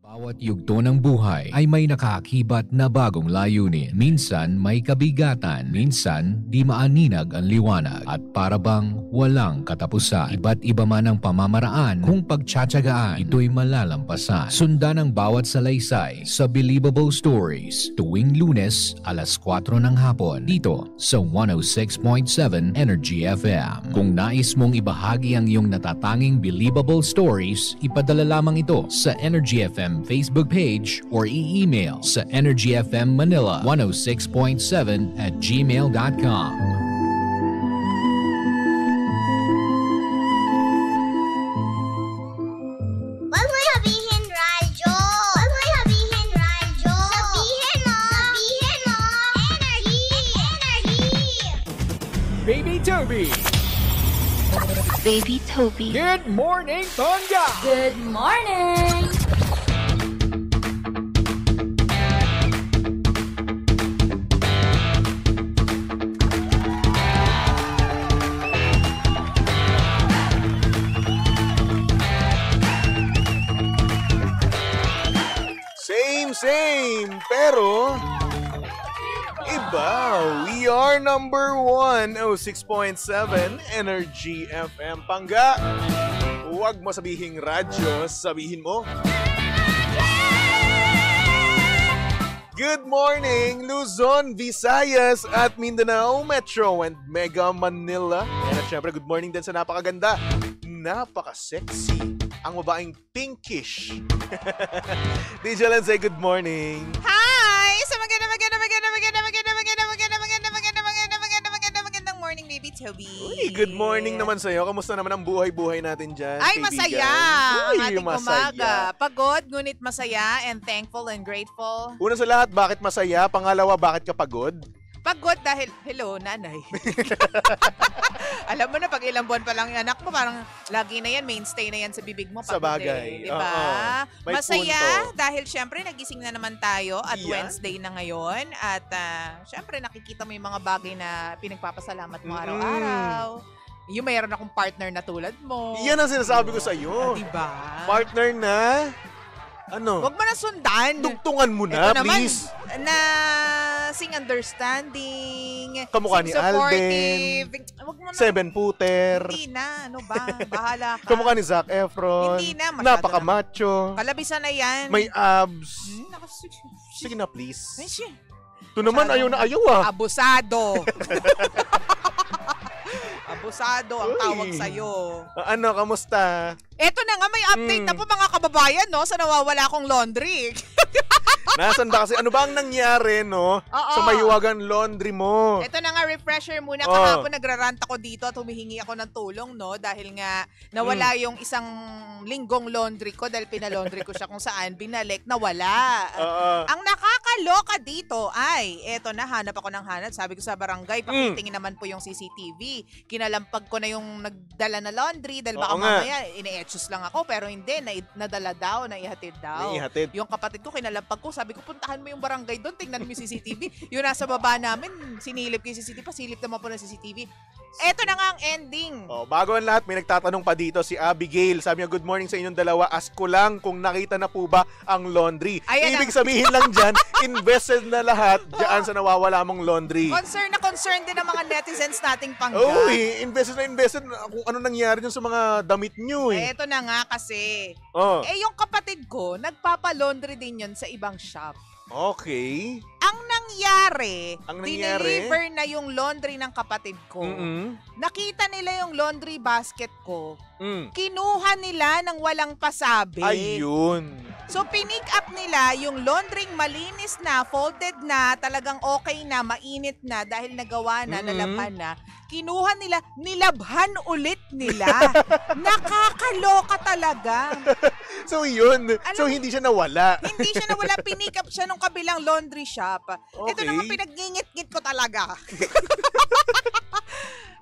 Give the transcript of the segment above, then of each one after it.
Bawat yugto ng buhay ay may nakaakibat na bagong layunin. Minsan may kabigatan, minsan di maaninag ang liwanag at parabang walang katapusan. Iba't iba man ang pamamaraan kung pagtsatsagaan, ito'y malalampasan. Sundan ang bawat salaysay sa Believable Stories tuwing Lunes alas 4 ng hapon dito sa 106.7 Energy FM. Kung nais mong ibahagi ang iyong natatanging Believable Stories, ipadala lamang ito sa Energy FM Facebook page or e-email sa energyfmmanila106.7@gmail.com. Wag mo sabihin radyo. Wag mo sabihin radyo. Sabihin mo. Sabihin mo. Energy. Energy. Baby Toby. Baby Toby. Good morning, Tonga. Good morning! Same, pero iba. We are number 106.7 Energy FM. Pangga, huwag mo sabihing radyo, sabihin mo. Good morning, Luzon, Visayas at Mindanao, Metro and Mega Manila. At syempre, good morning din sa napakaganda, napaka-sexy, ang babaeng pinkish. DJ Lan, say good morning. Hi! So magandang morning, baby Toby. Uy, good morning naman sa'yo. Kamusta naman ang buhay-buhay natin dyan, Ay, kaibigan? masaya ang Uy, ating masaya. umaga. Pagod, ngunit masaya and thankful and grateful. Una sa lahat, bakit masaya? Pangalawa, bakit ka pagod? Pagod dahil, hello, nanay. Alam mo na, pag ilang buwan pa lang yung anak mo, parang lagi na yan, mainstay na yan sa bibig mo. Sa Pagod bagay. eh, diba? May Masaya punto. dahil syempre nagising na naman tayo at Yan. Wednesday na ngayon. At syempre nakikita mo yung mga bagay na pinagpapasalamat mo araw-araw. Yung mayroon akong partner na tulad mo. Yan ang sinasabi ko sa'yo. Diba? Partner na, ano, Huwag mo na sundan. tugtungan mo na, Ito naman, please. na sing understanding, Kamukha sing ni supportive. Huwag mo na. Seven-footer. Hindi na, ano ba? Bahala ka. Kamukha ni Zac Efron. Hindi na, masyado Napaka-macho. Kalabisan na yan. May abs. Nakas- Sige na, please. Ay, siya. Ito naman, ayaw na ayaw ah. Abusado. Abusado ang Uy. tawag sa'yo. Ano, kamusta? Eto na nga, may update na po mga kababayan, no? Sa nawawala kong laundry. Nasaan ba kasi? Ano ba ang nangyari, no? Oo. Sa mahiwagan laundry mo? Ito na nga, refresher muna. Oh. Kahapon nagrarant ako dito at humihingi ako ng tulong, no? Dahil nga nawala yung isang linggong laundry ko dahil pinalaundry ko siya kung saan binalik, nawala. Oo. Ang nakakaloka dito ay, eto na, hanap ako ng hanap. Sabi ko sa barangay, pakitingin naman po yung CCTV. Kinalampag ko na yung nagdala na laundry dahil baka Oo nga. mamaya ine-etchus lang ako. Pero hindi, nadala daw, naihatid daw. Naihatid. Yung kapatid ko, kinalampag ko, sabi ko, puntahan mo yung barangay doon, tingnan mo yung CCTV. Yung nasa baba namin, sinilip ko yung CCTV, pasilip naman po ng CCTV. Eto na nga ang ending. Oh, bago ang lahat, may nagtatanong pa dito si Abigail. Sabi niya, good morning sa inyong dalawa. Ask ko lang kung nakita na po ba ang laundry. Ayan Ibig sabihin lang dyan, invested na lahat dyan sa nawawala mong laundry. Concern na concern din ang mga netizens nating pangga. Uy, invested na invested na kung ano nangyari dun sa mga damit nyo eh. Eto na nga kasi. Oh, Yung kapatid ko, nagpapa-laundry din yun sa ibang shop. okay. Ang nangyari, Ang nangyari? dineliver na yung laundry ng kapatid ko. Nakita nila yung laundry basket ko. Kinuha nila ng walang pasabi. Ayun. So, pinick up nila yung laundry malinis na, folded na, talagang okay na, mainit na dahil nagawa na, nalabhan na. Kinuha nila, nilabhan ulit nila. Nakakaloka talaga. So yun. So hindi siya nawala. Hindi siya nawala, pinick up siya nung kabilang laundry shop. Ito Okay. naman pinagngingit-ngit ko talaga.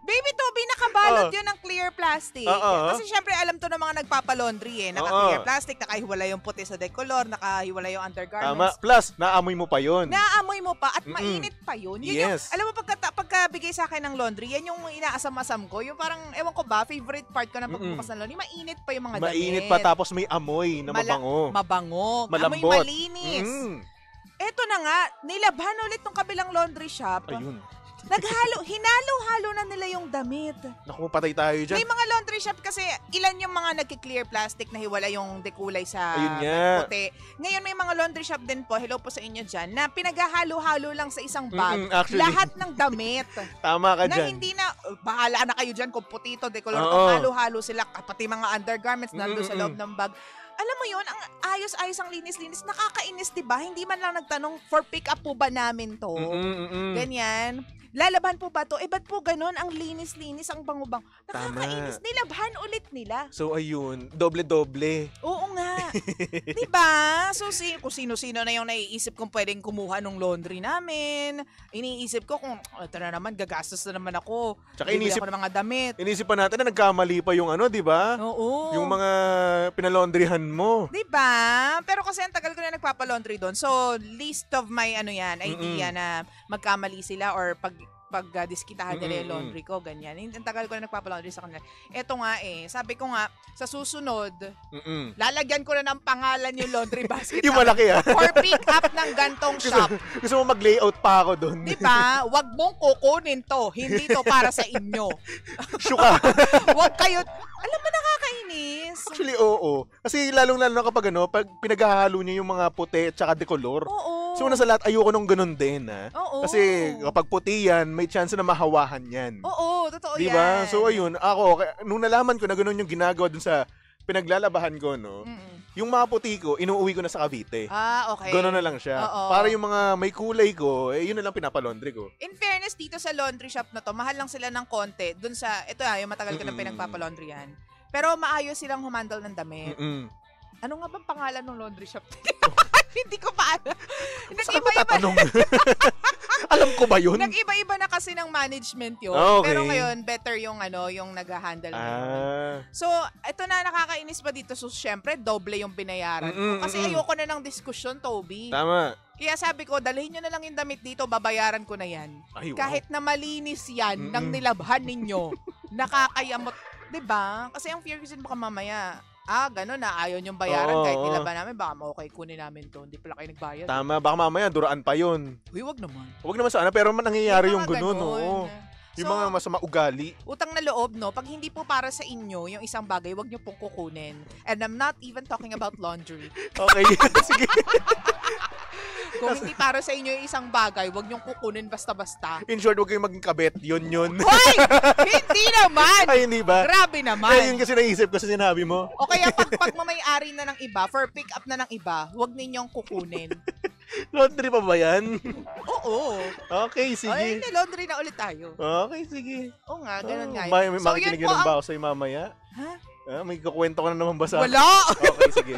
Baby Toby, nakabalot yun ng clear plastic. Oo. Kasi syempre alam to ng mga nagpapalaundry eh. Naka-clear plastic, nakahiwalay yung puti sa decolor, nakahiwalay yung Tama. undergarments. Plus, naamoy mo pa yun. Naamoy mo pa at mainit pa yun. Yun Yes. yung, alam mo, pagka pagkabigay sa akin ng laundry, yan yung inaasam-asam ko. Yung parang, ewan ko ba, favorite part ko ng pagbukas ng laundry, mainit pa yung mga damit. Mainit pa tapos may amoy na mabango. Mabango. Malambot. Amoy malinis. Mm. Eto na nga, nilabhan ulit ng kabilang laundry shop. Ayun. Hinalo-halo na nila yung damit. Naku, patay tayo dyan. May mga laundry shop kasi ilan yung mga nagki-clear plastic na hiwala yung dekulay sa Ayun nga. puti. Ngayon may mga laundry shop din po, hello po sa inyo dyan, na pinaghahalo-halo lang sa isang bag. Actually. Lahat ng damit. Tama ka na dyan. hindi na, bahala na kayo dyan kung putito, decolor, Oo. halo-halo sila, pati mga undergarments nandun sa loob ng bag. Alam mo yun, ang ayos-ayos, ang linis-linis, nakakainis, diba? Hindi man lang nagtanong, for pick up po ba namin to? Ganyan. Lalaban po ba to? Ba't po ganun? Ang linis-linis, ang bango-bango. Nakakainis. Nilabhan ulit nila. So ayun, doble-doble. Oo nga. Diba? So kung sino-sino na yung naiisip kong pwedeng kumuha ng laundry namin. Iniisip ko kung, ito na naman, gagastos na naman ako. Tsaka Bibili ako ng mga damit. Inisip pa natin na nagkamali pa yung ano, di ba? Oo. Yung mga pinalondrihan mo. Diba? Pero kasi ang tagal ko na nagpapalaundry doon. So, least of my idea na magkamali sila or pag-diskitahan nila yung laundry ko, ganyan. Ang tagal ko na nagpapalaundry sa kanila. Eto nga sabi ko nga, sa susunod, lalagyan ko na ng pangalan yung laundry basket. Yung malaki For pick up ng gantong shop. Gusto mo mag-layout pa ako doon. Diba? Huwag mong kukunin to. Hindi to para sa inyo. Syuka. Huwag kayo, alam mo, nakakainis. Actually, oo. Kasi lalong-lalo na kapag pag pinaghahalo niya yung mga puti at saka decolor. Oo. So, una sa lahat, ayoko nung ganun din, ha? Oo. Kasi kapag puti yan, may chance na mahawahan yan. Oo, totoo diba? yan. So, ayun, ako, nung nalaman ko na ganun yung ginagawa dun sa pinaglalabahan ko, no? Yung mga puti ko, inuuwi ko na sa Cavite. Okay. Ganun na lang siya. Oo. Para yung mga may kulay ko, yun na lang pinapalaundry ko. In fairness, dito sa laundry shop na to, mahal lang sila ng konti. Dun sa, ito yung matagal ko na pinagpapalaundry yan. Pero maayos silang humandle ng damit. Ano nga bang pangalan ng laundry shop? Hindi ko pa alam. Saan mo tatanong? Alam ko ba yun? Nag-iba-iba na kasi ng management yun. Okay. Pero ngayon, better yung yung nag-handle ngayon. So, ito na nakakainis pa dito. So, syempre, doble yung binayaran ko. Kasi ayoko na ng diskusyon, Toby. Tama. Kaya sabi ko, dalhin nyo na lang yung damit dito, babayaran ko na yan. Ay, wow. Kahit na malinis yan, nang nilabhan ninyo, nakakayamot. Diba? Kasi ang fear kasi baka mamaya, gano'n na, ayaw niyong bayaran kahit nilaban namin, baka okay, kunin namin to. Hindi pala kayo nagbayad. Tama, baka mamaya duraan pa yun. Uy, wag naman. Huwag naman sana, pero nangyayari yung gano'n, ganun. oo. Yung So, mga masama ugali. utang na loob, no? Pag hindi po para sa inyo, yung isang bagay, wag niyo pong kukunin. And I'm not even talking about laundry. Okay, sige. Kung hindi para sa inyo yung isang bagay, wag niyong kukunin basta-basta. In short, huwag kayong maging kabet. Yun. Hoy! Hindi naman! Ay, hindi ba? Grabe naman! Ay, yun kasi naisip ko sa sinabi mo. O kaya pag mamay-ari na ng iba, for pick up na ng iba, wag ninyong kukunin. Laundry pa ba yan? Oo. Okay, sige. Ay, laundry na ulit tayo. Okay, sige. Oo nga, ganun nga. May So, makikinig yun po ng ang- ba ako sa'yo mamaya? Ha? May kukwento ka na naman ba sa... Wala! Okay, sige.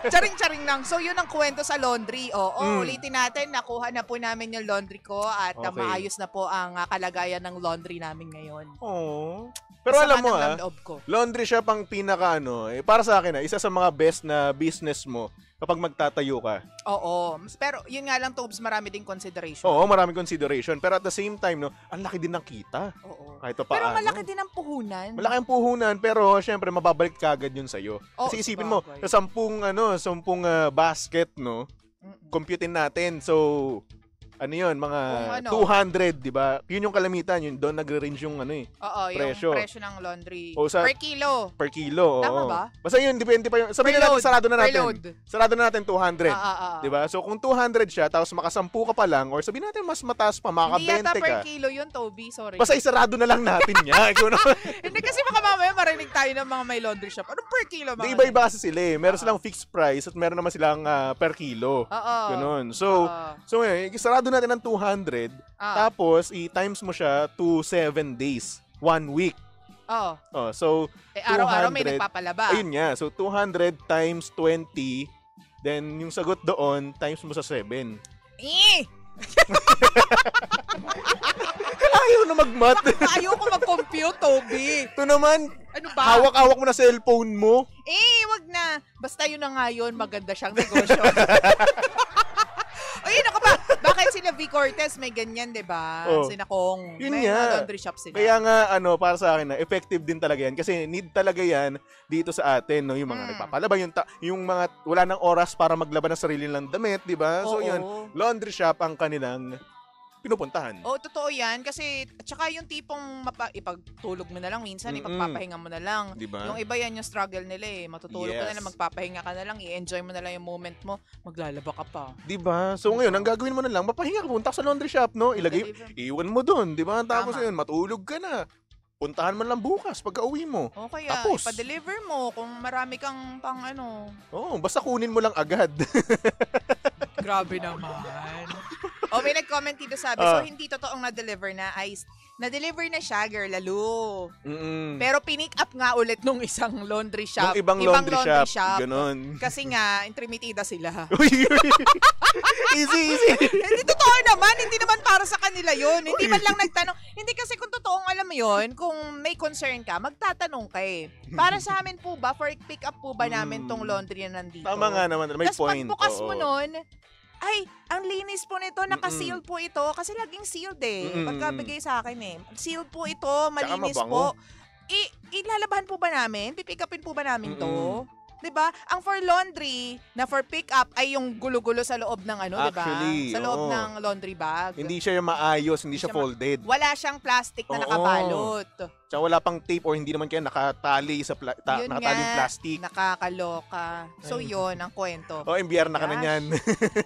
Charing-charing lang. So, yun ang kwento sa laundry. Oo, Mm. ulitin natin. Nakuha na po namin yung laundry ko at Okay. maayos na po ang kalagayan ng laundry namin ngayon. Oh. Pero alam mo Sama ng loob ko. laundry shop ang pinaka para sa akin isa sa mga best na business mo kapag magtatayo ka. Oo. Pero yun nga lang, Tobes, marami ding consideration. Oo, maraming consideration. Pero at the same time, ang laki din ng kita. Oo. Kahit pa Pero paano. malaki din ang puhunan. Malaki ang puhunan, pero syempre mababalik kagad yun sa'yo. Oh, Kasi isipin mo, sabagay. sa 10 basket, Mm-mm. computein natin. So, mga Kung 200, di ba? Yun yung kalamitan, yun doon nagre-range yung Oo, presyo. yung presyo ng laundry. O sa- Per kilo. per kilo. Tama oo. ba? Basta yun, depende pa yung... Sabihin Per na natin, load. sarado na Per natin. load. Sarado na natin 200. Ah. Di ba? So, kung 200 siya, tapos makasampu ka pa lang, or sabihin natin mas mataas pa, Hindi yata makaka-20 per ka. kilo yun, Toby. Sorry. Basta isarado na lang natin niya. Ikaw naman. Hindi kasi baka mamaya marinig tayo ng mga may laundry shop. Ano per kilo mga? Di iba-iba kasi sila eh. Meron silang fixed price at meron naman silang per kilo. Oo. Ganun. So, ngayon, isarado natin ng 200, tapos i-times mo siya to 7 days. 1 week. Oo. Oh, so, Araw-araw may 200. nagpapalaba. ayun nga. So, 200 times 20, then yung sagot doon, times mo sa 7. Ayaw na mag-math. Ayoko mag-compute, Toby. Ito naman, Ano ba? hawak-hawak mo na cellphone mo. Wag na. Basta yun na nga yun, maganda siyang negosyo. Ay, naku ba? Bakit sila V. Cortez, may ganyan, di ba? Oh. Sina Kong. Yun may nga. mga laundry shop sila. Kaya nga, para sa akin na, effective din talaga yan. Kasi need talaga yan dito sa atin, no? Yung mga nagpapalaba, yung mga wala ng oras para maglaban ng sarili nilang damit, di ba? So, Oo. yun, laundry shop ang kanilang pinupuntahan. Oo, totoo yan. Kasi, at saka yung tipong ipagtulog mo na lang minsan, ipagpapahinga mo na lang. Di ba? Yung iba yan yung struggle nila eh. Matutulog ka na Yes. lang, magpapahinga ka na lang, i-enjoy mo na lang yung moment mo, maglalaba ka pa. Di ba? So ngayon, ang gagawin mo na lang, mapahinga ka, punta ka sa laundry shop, no? Iwan mo doon, di ba? Tapos Tama. yun, matulog ka na. Puntahan mo lang bukas pagka uwi mo. O kaya, Tapos. ipa-deliver mo kung marami kang pang Oo, basta kunin mo lang agad. Grabe naman. May nag-comment dito sabi, so hindi totoong na-deliver na, na-deliver na siya, girl, lalo. Pero pinick up nga ulit nung isang laundry shop. Yung ibang laundry shop. Ganon. Kasi nga, intrimitida sila. Easy. Hindi totoo naman, hindi naman para sa kanila yun. Hindi man lang nagtanong. Hindi kasi kung totoong alam mo yun, kung may concern ka, magtatanong ka eh. Para sa amin po ba, for pick up po ba namin tong laundry na nandito? Tama nga naman, may Tas point. pagbukas mo Oo. nun, ay, ang linis po nito, naka-seal po ito. Kasi laging sealed eh. Pagkabigay sa akin eh. Sealed po ito, malinis mabango. po. Ilalabahan po ba namin? Pipick upin po ba namin to? 'Di ba? Ang for laundry na for pick up ay yung gulo-gulo sa loob ng 'di ba? Actually, Sa loob oo. ng laundry bag. Hindi siya yung maayos, hindi siya Siya folded. Wala siyang plastic na Oo. nakabalot. Tsaka wala pang tape or hindi naman kaya nakatali sa Yun nakatali yung nga, plastic. Nakakaloka. So yun ang kwento. MBR na ka na Gosh. niyan.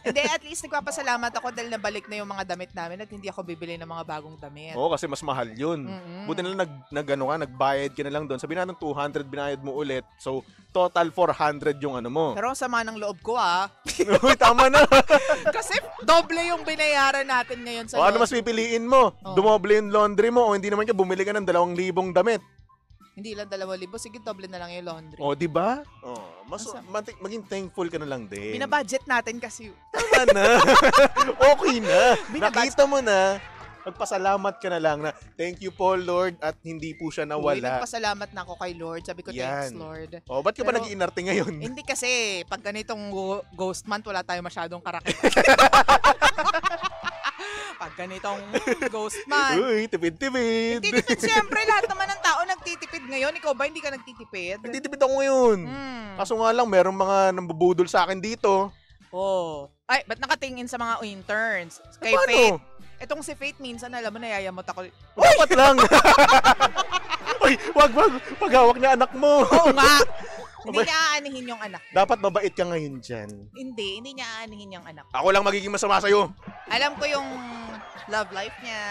Hindi, at least nagpapasalamat ako dahil nabalik na yung mga damit namin at hindi ako bibili ng mga bagong damit. Oo, kasi mas mahal yun. Buti na lang nagbayad ka na lang doon. Sabihin natin 200 binayad mo ulit. So, total 400 yung ano mo. Pero ang sama ng loob ko ah. Uy, tama na. Kasi doble yung binayaran natin ngayon sa O ano laundry. mas pipiliin mo? Oo. Dumoble yung laundry mo o hindi naman ka bumili ka ng 2,000 damit? Hindi lang 2,000. Sige, doble na lang yung laundry. O, di ba? Oh, Asa? maging thankful ka na lang din. Binabudget natin kasi. Tama na. Okay na. Binabudget. Nakita mo na. Magpasalamat ka na lang na thank you po Lord at hindi po siya Uy, nawala. nagpasalamat na ako kay Lord. Sabi ko, thanks Yan. Lord. O, ba't ka ba Pero- nag-iinarte ngayon? Hindi kasi, pag ganitong ghost month, wala tayo masyadong karakit. Pag ganitong ghost month. Uy, tipid-tipid. Nagtitipid siyempre, lahat naman ng tao nagtitipid ngayon. Ikaw ba hindi ka nagtitipid? Nagtitipid ako ngayon. Kaso nga lang, merong mga nambubudol sa akin dito. Oh. Ay, ba't nakatingin sa mga interns? Kay Paano? Faith. Etong si Faith, minsan alam mo, nayayamot ako. Dapat lang. Uy, wag. Paghawak niya anak mo. Oo nga. Hindi niya aanihin yung anak. Dapat mabait ka ngayon dyan. Hindi niya aanihin yung anak. Ako lang magiging masama sa'yo. Alam ko yung love life niya.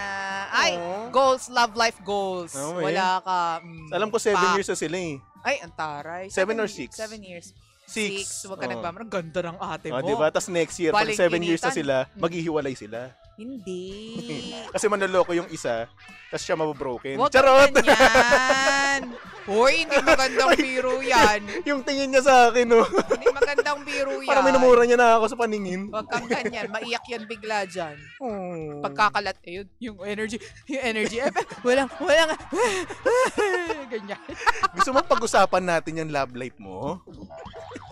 Ay, Oo. goals, love life goals. Oo, eh. Wala ka. Alam ko 7 pa. years na sila eh. Ay, ang taray. 7 or 6? 7 years. 6. Huwag ka nagmamarang. Ganda ng ate mo. Diba? Tapos next year, pag 7 years na Balingkinitan. sila, maghihiwalay sila. Hindi. Kasi manloloko yung isa, tapos siya mabobroken. Huwag Charot! kang ganyan. Hoy, hindi magandang biro yan. Yung tingin niya sa akin, no? Hindi magandang biro yan. Parang minumura niya na ako sa paningin. Huwag kang ganyan. Maiyak yan bigla dyan. Oh. Pagkakalat, yung energy. Walang, ganyan. Gusto mo pag-usapan natin yung love life mo?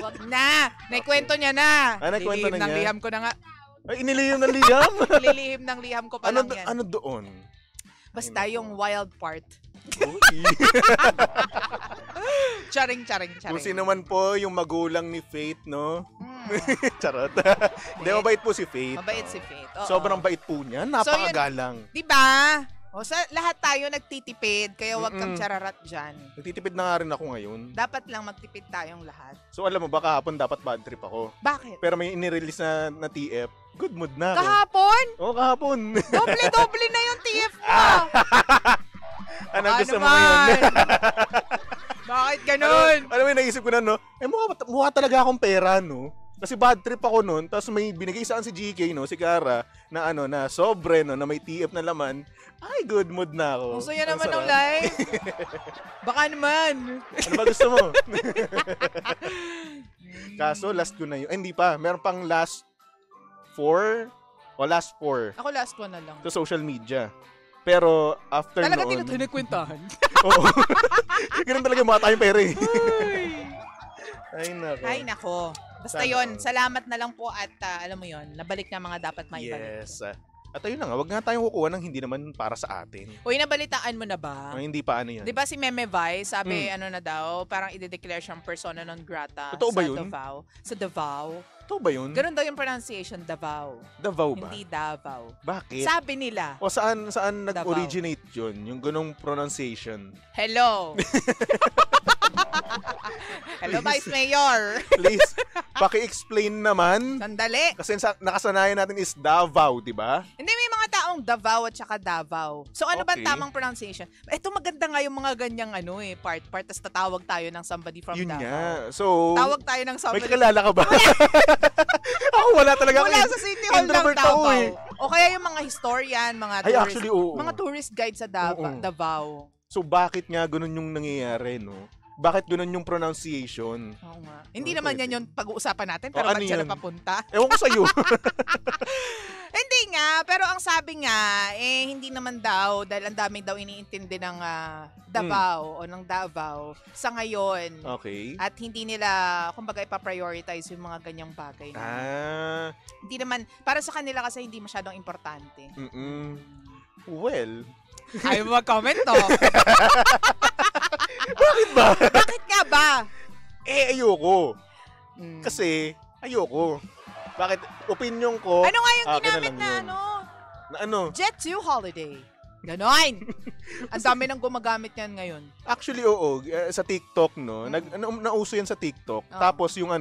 Huwag na. Naikwento niya na. Naikwento na Lilihim ng niya? liham ko na nga. Ay, iniliyom ng liyam? Lilihim ng liham ko pa lang yan. Ano doon? Basta yung wild part. Uy. Charing. Kung sino man po yung magulang ni Faith, no? Charot. Hindi, Faith. mabait po si Faith. Mabait si Faith. Oo. Sobrang bait po niya. Napakagalang. Diba? O sa lahat tayo nagtitipid, kaya wag kang Mm-mm. chararat dyan. Nagtitipid na nga rin ako ngayon. Dapat lang magtipid tayong lahat. So alam mo ba, kahapon dapat bad trip ako. Bakit? Pero may inirelease na TF. Good mood na ako. Kahapon? Oo, kahapon. Doble na yung TF mo. Ano Baka gusto mo naman. ngayon? Bakit ganun? Ano yung naisip ko na, no? Mukha talaga akong pera, no? Kasi bad trip ako noon, tapos may binigay sa akin si GK, no? Si Cara, na na sobre, no? Na may TF na laman. Ay, good mood na ako. Ang saya Ang naman ng sarap. life. Baka naman. Ano ba gusto mo? Kaso, last ko na yun. Ay, hindi pa. Meron pang last 4 o last 4 Ako last one na lang. sa social media. Pero, after Talaga noon... tinutunikwentahan. Oo. Ganun talaga yung mga tayong pera eh. Ay, nako. Ay nako. Basta yun, salamat na lang po at alam mo yun, nabalik na mga dapat maibalik. Yes. At ayun na nga, wag nga tayong kukuha ng hindi naman para sa atin. Uy, nabalitaan mo na ba? Hindi pa ano yan. Di ba si Meme Vi, sabi ano na daw, parang i-declare siyang persona non grata Totoo ba sa yun? Davao. Sa Davao. Ito ba yun? Ganun daw yung pronunciation, Davao. Davao ba? Hindi Davao. Bakit? Sabi nila, O saan Davao. nag-originate yun? Yung ganong pronunciation. hello. Hello, Vice Mayor. Please, paki-explain naman. Sandali. Kasi nakasanayan natin is Davao, di ba? Hindi, may mga taong Davao at saka Davao. So ano ba Okay. tamang pronunciation? Ito maganda nga yung mga ganyang part. Tapos tatawag tayo ng somebody from Yun Davao. nga. So, Tawag tayo ng may somebody. kakilala ka ba? Ako wala talaga. Mula sa City Hall ng Introvert ako Davao. eh. O kaya yung mga historian, mga Ay, tourist, actually, oo. mga tourist guide sa Oo. Davao. So, bakit nga ganun yung nangyayari, no? Bakit ganun yung pronunciation? Oo nga. Hindi Oo, naman pwede. yan yung pag-uusapan natin, O, pero ano ba't siya yan? napapunta? Ewan ko sa'yo. Hindi nga, pero ang sabi nga, hindi naman daw, dahil ang dami daw iniintindi ng Davao o ng Davao sa ngayon. Okay. At hindi nila, kumbaga, ipaprioritize yung mga ganyang bagay. Hindi naman, para sa kanila kasi hindi masyadong importante. Well, Ayaw mo mag-comment, no? bakit ba? Bakit nga ba? Ayoko. Mm. Kasi, ayoko. Bakit? Opinion ko. Ano nga yung akin na ginamit lang na yun. ano? Na ano? Jet to Holiday. Ganon. Ang dami nang gumagamit yan ngayon. Actually, oo. Sa TikTok, no? Nauso yan sa TikTok. Oo. Tapos yung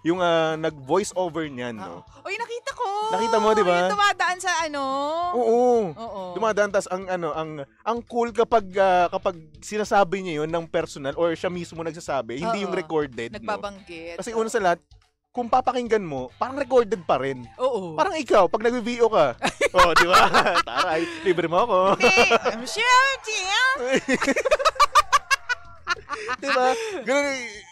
yung nag-voice over niyan, no? Uy, nakita ko. Nakita mo, di ba? Yung dumadaan sa ano. Oo. Oo. Dumadaan, tas ang cool kapag sinasabi niya yun ng personal or siya mismo nagsasabi, hindi Oo. yung recorded, no? Nagbabanggit. Kasi una sa lahat, kung papakinggan mo, parang recorded pa rin. Oo. Parang ikaw, pag nag-VO ka, oh, di ba? Taray, libre mo ako. Hindi. I'm sure, dear. Di ba? Ganun,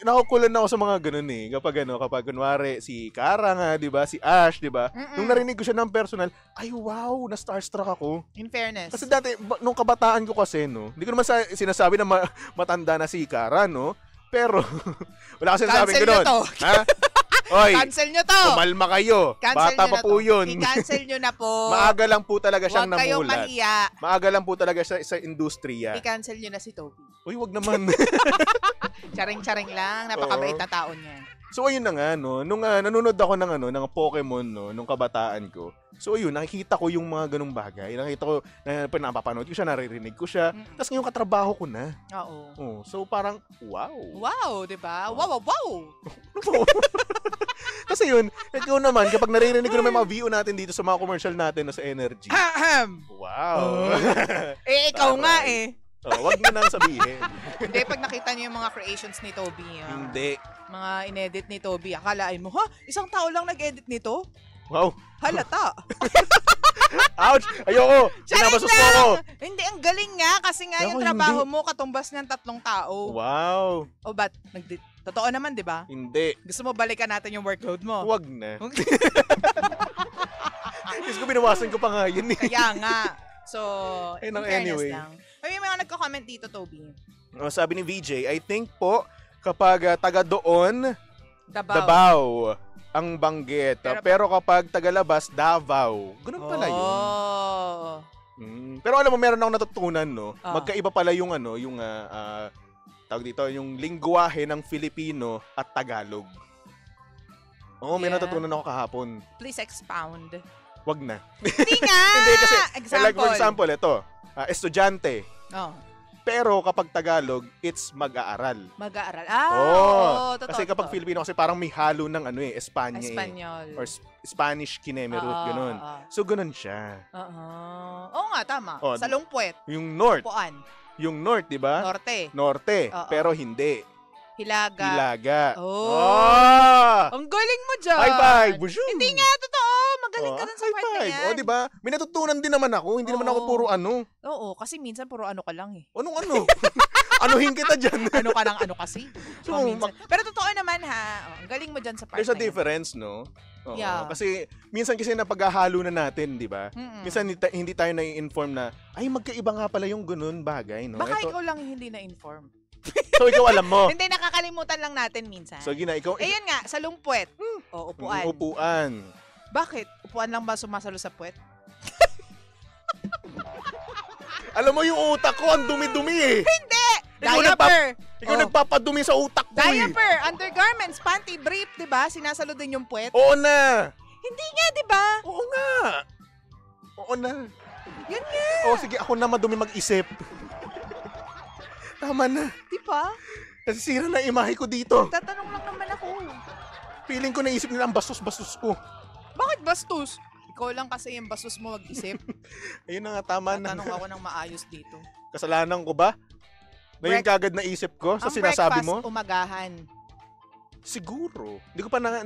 nakukulan na ako sa mga ganun eh. Kapag kunwari, si Kara nga, di ba? Si Ash, di ba? Nung narinig ko siya ng personal, ay wow, na-starstruck ako. In fairness. Kasi dati, nung kabataan ko kasi, no, hindi ko naman sinasabi na matanda na si Kara, no? Pero, wala kasi sinasabing Cancel nyo ganun. to. Ha? Oy, Cancel nyo to. kumalma kayo. Cancel Bata nyo pa na po to. yun. I-cancel nyo na po. Maaga lang po talaga siyang Huwag kayong namulat. mahiya. Maaga lang po talaga siya sa industriya. I-cancel nyo na si Toby. Uy, wag naman. Charing-charing lang. Napakabait na tao niya. So ayun na nga, no, nung nanonood ako ng Pokemon, no, nung kabataan ko. So ayun, nakikita ko yung mga ganung bagay. Nakita ko, napapanood ko siya, naririnig ko siya. Tapos ngayon katrabaho ko na. Oo. Oh, so parang, wow. Wow, di ba? Wow, wow, wow. Kasi yun, ikaw naman, kapag naririnig ko naman mga VO natin dito sa mga commercial natin no, sa Energy. Ahem. Wow. Ikaw nga Taray. Wag mo nang sabihin. Hindi, pag nakita niyo yung mga creations ni Toby, Hindi. mga inedit ni Toby, akalain mo, isang tao lang nag-edit nito? Wow. Halata. Ouch! Ayoko! Pinabasos mo ako! Hindi, ang galing nga kasi nga Ako, yung trabaho mo katumbas ng 3 tao. Wow! O ba't? Totoo naman, di ba? Hindi. Gusto mo balikan natin yung workload mo? Wag na. Kasi ko binawasan ko pa nga yun eh. Kaya nga. So, in Ayun ang fairness anyway. lang. May mga nagko-comment dito, Toby. Sabi ni VJ, I think po, kapag taga doon, Davao. ang banggit. Pero- Pero kapag taga-labas, Davao. Ganun pala yun. Oh. Pero alam mo, meron akong natutunan, no? Ah. Magkaiba pala yung tawag dito, yung lingwahe ng Filipino at Tagalog. Oo, may Yeah. natutunan ako kahapon. Please expound. Wag na. Hindi nga! Hindi kasi, Example. like for example, ito, estudyante. Oh, Pero kapag Tagalog, it's mag-aaral. mag-aaral. Totoo. Kasi kapag totoo. Filipino kasi parang may halo ng Espanya Espanyol. Or Spanish kinemerut, ganun. So, ganun siya. Oo nga, tama. Oh, Sa Lungpuet. Yung North. Puan. Yung North, di ba? Norte. Norte. Oo. Pero hindi. Hilaga. Hilaga. Oh. Ah! Ang galing mo dyan. High five! Bushoo! Hindi nga, totoo. Magaling ka dun sa high part na five. yan. O, di ba? May natutunan din naman ako. Hindi naman ako Oo. puro ano. Oo, kasi minsan puro ano ka lang eh. Anong ano? Anuhin kita dyan. Ano ka ng ano kasi. So, Minsan. Pero totoo naman ha. Ang galing mo dyan sa part There's a na yan. difference, no? Oo. Yeah. Kasi minsan kasi napaghahalo na natin, di ba? Mm-mm. Minsan hindi tayo nai-inform na, ay, magkaiba nga pala yung ganun bagay, no? Baka Ito- ikaw lang hindi na-inform. So, ikaw alam mo. Hindi, nakakalimutan lang natin minsan. So, ikaw, Eh yun nga, sa Lungpuet. O, upuan. Upuan. Bakit? Upuan lang ba sumasalo sa puwet? Alam mo yung utak ko, ang dumi-dumi eh. Hindi! Ikaw Diaper! Ikaw Oh. nagpapadumi sa utak ko eh. Diaper, undergarments, panty, brief, di ba? Sinasalo din yung puwet. Oo na. Hindi nga, di ba? Oo nga. Oo na. Yun nga. Oo, sige, ako na madumi mag-isip. Tama na. Di ba? Nasisira na imahe ko dito. Tatanong lang naman ako. Feeling ko naisip nila ang bastos-bastos ko. Bakit bastos? Ikaw lang kasi yung bastos mo mag-isip. Ayun na nga, tama na. Tatanong ako ng maayos dito. Kasalanan ko ba? Na yung kagad na isip ko sa sinasabi mo? Ang breakfast, umagahan. Siguro. Hindi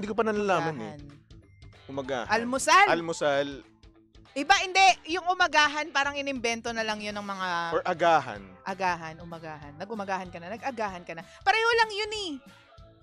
ko pa nalalaman eh. Umagahan. Almusal. Almusal. Iba, hindi. Yung umagahan, parang inimbento na lang yun ng mga Or agahan. agahan, umagahan. Nag-umagahan ka na, nag-agahan ka na. Pareho lang yun eh.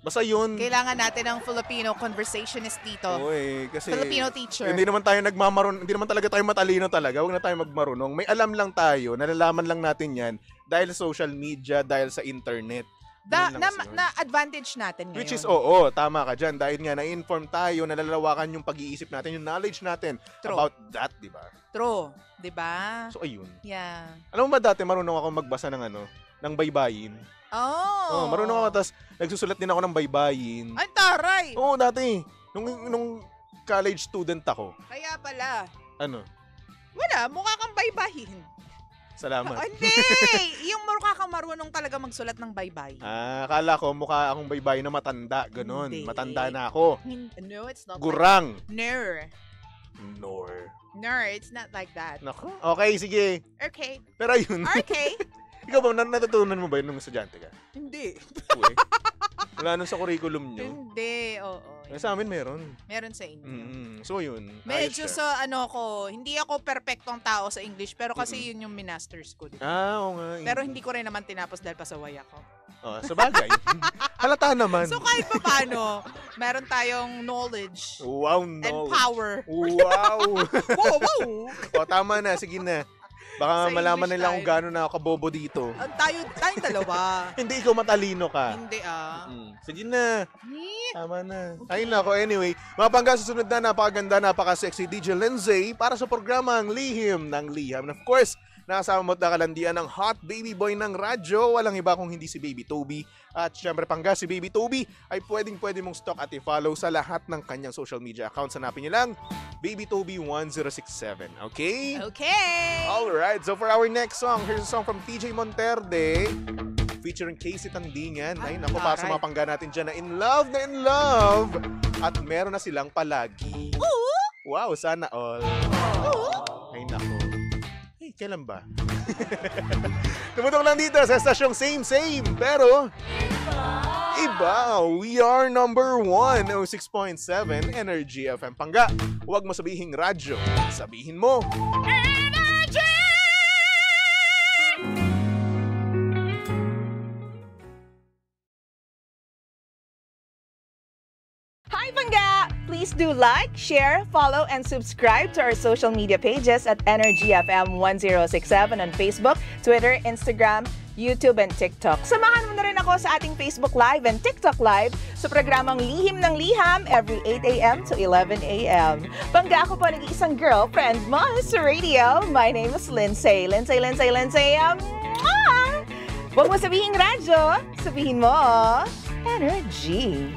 Basta yun. Kailangan natin ng Filipino conversationist dito. Oo eh. Kasi Filipino teacher. hindi naman tayo hindi naman talaga tayo matalino talaga. Huwag na tayo magmarunong. May alam lang tayo, nalalaman lang natin yan dahil sa social media, dahil sa internet. Yun lang kasi yun. Na advantage natin ngayon. Which is, oo, tama ka dyan. Dahil nga, na-inform tayo, nalalawakan yung pag-iisip natin, yung knowledge natin True. about that, di ba? True. Diba? So, ayun. Yeah. Alam mo ba dati, marunong ako magbasa ng ng baybayin. Oh. Marunong ako, tapos nagsusulat din ako ng baybayin. Ay, taray! Oo, dati. Nung college student ako. Kaya pala. Ano? Wala, mukha kang baybayin. Salamat. Hindi! Yung mukha kang marunong talaga magsulat ng baybay. Akala ko mukha akong baybayin na matanda. Ganon. Hindi. Matanda na ako. No, it's not Gurang. like No. Nor. No, it's not like that. Nako. Okay, sige. Okay. Pero ayun. Okay. Ikaw ba, natutunan mo ba yun nung estudyante ka? Hindi. Uy. Wala nun sa curriculum nyo. Hindi, oo. Sa amin meron. Meron sa inyo. So yun. Medyo ayos siya. sa hindi ako perfectong tao sa English, pero kasi yun yung minasters ko. Diba? Oo nga. Pero hindi ko rin naman tinapos dahil pasaway ako. Sa bagay. Halata naman. So kahit pa paano, meron tayong knowledge Wow, and no. power. Wow. Wow! O, tama na. Sige na. Baka Sa malaman English nila kung tayo. gaano na ako kabobo dito. Tayong dalawa. Hindi ikaw matalino ka. Hindi Sige na. Eh, Tama na. Ay nako, anyway. Mga pangga, susunod na napakaganda, napaka-sexy DJ Lindsay para sa programang Lihim ng Liham. And of course, nakasama mo at nakalandian ng hot baby boy ng radyo. Walang iba kung hindi si Baby Toby. At syempre pangga, si Baby Toby ay pwede mong stalk at i-follow sa lahat ng kanyang social media accounts. Hanapin niyo lang, Baby Toby 1067. Okay? Okay. Alright, so for our next song, here's a song from TJ Monterde featuring Casey Tandingan. Ay, naku, para sa mga pangga natin dyan na in love. At meron na silang palagi. Wow, sana all. Ay, naku. Hey, kailan ba? Tumutok lang dito sa stasyong same, pero iba. We are number 1, 06.7 Energy FM. Pangga, huwag mo sabihing radyo. Sabihin mo, Hi, Bangga! Please do like, share, follow, and subscribe to our social media pages at Energy FM 1067 on Facebook, Twitter, Instagram, YouTube, and TikTok. Samahan mo na rin ako sa ating Facebook Live and TikTok Live sa programang Lihim ng Liham every 8 a.m. to 11 a.m. Bangga, ako po nag-iisang girlfriend mo sa radio. My name is Lindsay. Huwag mo sabihin radyo, sabihin mo Energy.